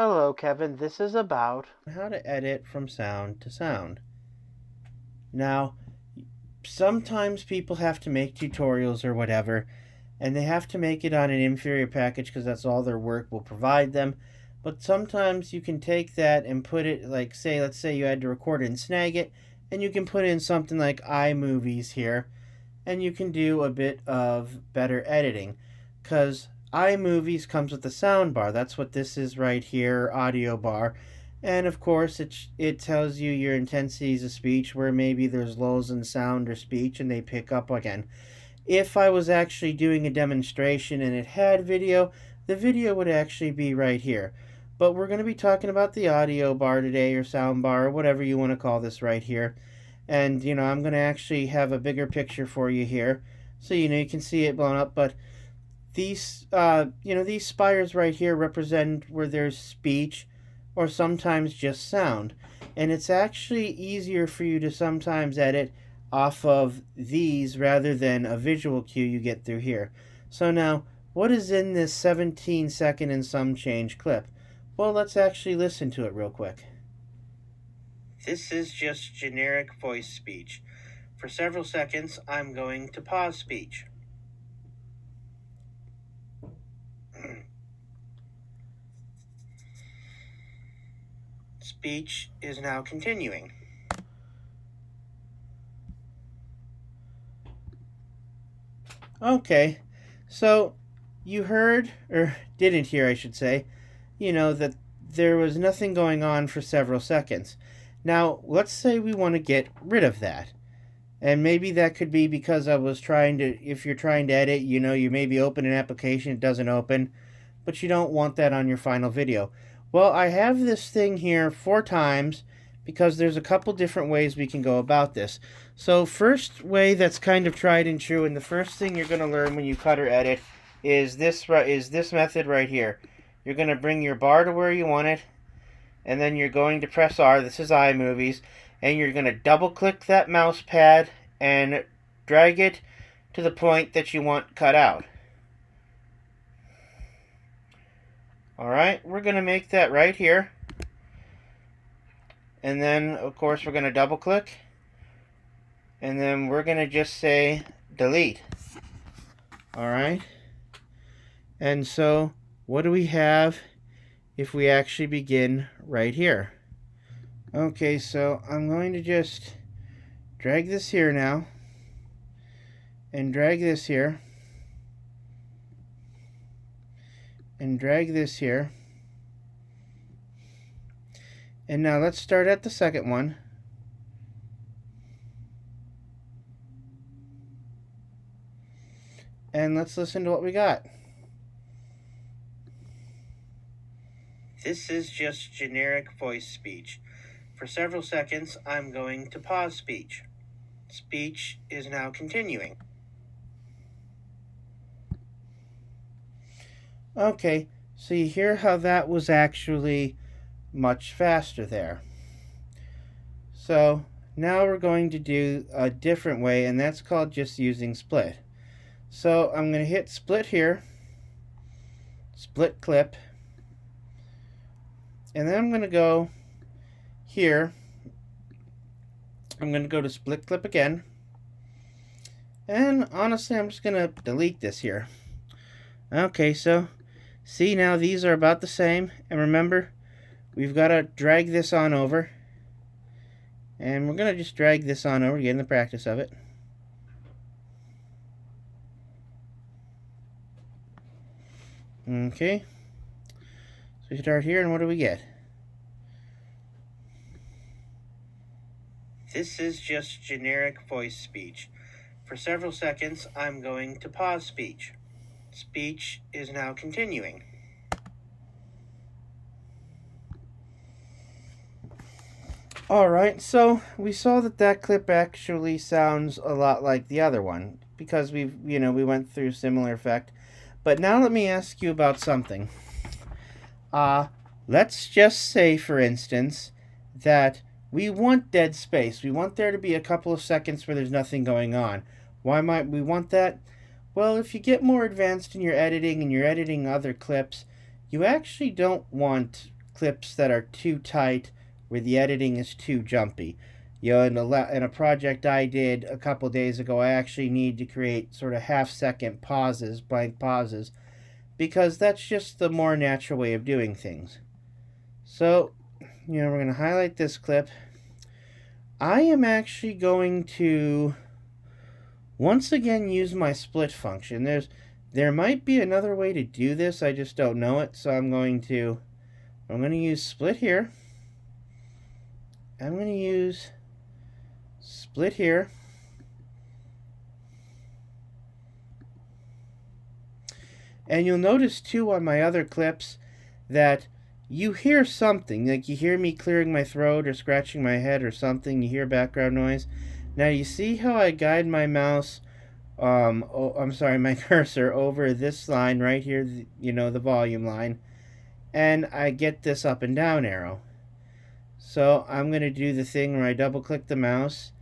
Hello, Kevin. This is about how to edit from sound to sound. Now, sometimes people have to make tutorials or whatever, and they have to make it on an inferior package because that's all their work will provide them. But sometimes you can take that and put it, like, let's say you had to record it in Snagit, and you can put in something like iMovies here, and you can do a bit of better editing. Because iMovies comes with a sound bar. That's what this is right here, audio bar. And of course, it tells you your intensities of speech, where maybe there's lows in sound or speech, and they pick up again. If I was actually doing a demonstration and it had video, the video would actually be right here. But we're going to be talking about the audio bar today, or sound bar, or whatever you want to call this right here. And, I'm going to actually have a bigger picture for you here. So, you can see it blown up. But these, these spires right here represent where there's speech or sometimes just sound. And it's actually easier for you to sometimes edit off of these rather than a visual cue you get through here. So now, what is in this 17-second and some change clip? Well, let's actually listen to it real quick. This is just generic voice speech. For several seconds, I'm going to pause speech. Speech is now continuing. Okay, so you heard, or didn't hear, I should say, that there was nothing going on for several seconds. Now, let's say we want to get rid of that. And maybe that could be because I was if you're trying to edit, you maybe open an application, it doesn't open, but you don't want that on your final video. Well, I have this thing here 4 times because there's a couple different ways we can go about this. So first way that's kind of tried and true, and the first thing you're going to learn when you cut or edit is this method right here. You're going to bring your bar to where you want it, and then you're going to press R. This is iMovies, and you're going to double click that mouse pad and drag it to the point that you want cut out. Alright, we're going to make that right here. And then, of course, we're going to double click. And then we're going to just say delete. Alright. And so, what do we have if we actually begin right here? Okay, so I'm going to just drag this here now. And drag this here. And drag this here. And now let's start at the second one. And let's listen to what we got. This is just generic voice speech. For several seconds, I'm going to pause speech. Speech is now continuing. Okay, so you hear how that was actually much faster there. So now we're going to do a different way, and that's called just using split. So I'm going to hit split here, split clip, and then I'm going to go here. I'm going to go to split clip again, and honestly I'm just going to delete this here. Okay, so see, now these are about the same, and remember, we've got to drag this on over, and we're going to just drag this on over to get in the practice of it. Okay, so we start here, and what do we get? This is just generic voice speech. For several seconds, I'm going to pause speech. Speech is now continuing. Alright, so we saw that clip actually sounds a lot like the other one because we went through similar effect. But now let me ask you about something. Let's just say, for instance, that we want dead space. We want there to be a couple of seconds where there's nothing going on. Why might we want that? Well, if you get more advanced in your editing and you're editing other clips, you actually don't want clips that are too tight, where the editing is too jumpy. You know, in a project I did a couple days ago, I actually need to create sort of half-second pauses, blank pauses, because that's just the more natural way of doing things. So, you know, we're going to highlight this clip. I am actually going to once again use my split function. There might be another way to do this, I just don't know it, so I'm going to use split here. I'm going to use split here. And you'll notice too on my other clips that you hear something, like you hear me clearing my throat or scratching my head or something, you hear background noise. Now you see how I guide my mouse, my cursor over this line right here, you know, the volume line, and I get this up and down arrow. So I'm going to do the thing where I double click the mouse,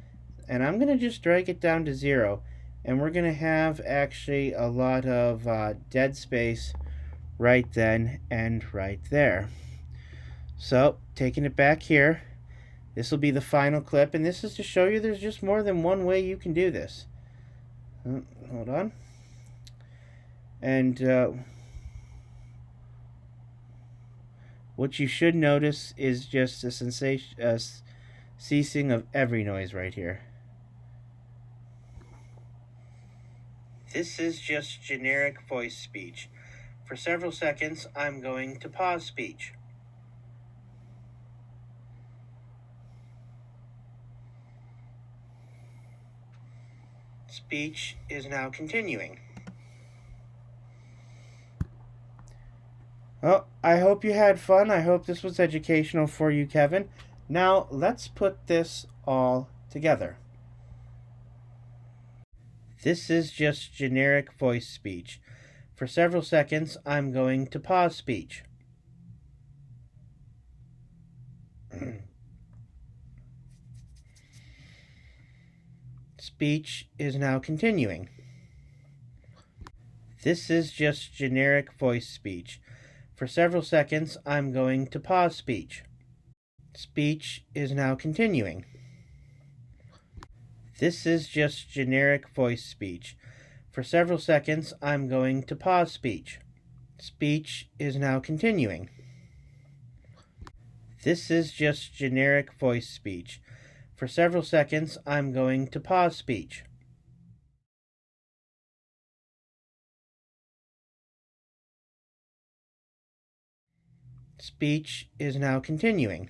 and I'm going to just drag it down to 0. And we're going to have actually a lot of dead space right then and right there. So taking it back here, this will be the final clip, and this is to show you there's just more than one way you can do this. Hold on. And what you should notice is just a ceasing of every noise right here. This is just generic voice speech. For several seconds, I'm going to pause speech. Speech is now continuing. Well, I hope you had fun. I hope this was educational for you, Kevin. Now, let's put this all together. This is just generic voice speech. For several seconds, I'm going to pause speech. Speech is now continuing. This is just generic voice speech. For several seconds, I'm going to pause speech. Speech is now continuing. This is just generic voice speech. For several seconds, I'm going to pause speech. Speech is now continuing. This is just generic voice speech. For several seconds, I'm going to pause speech. Speech is now continuing.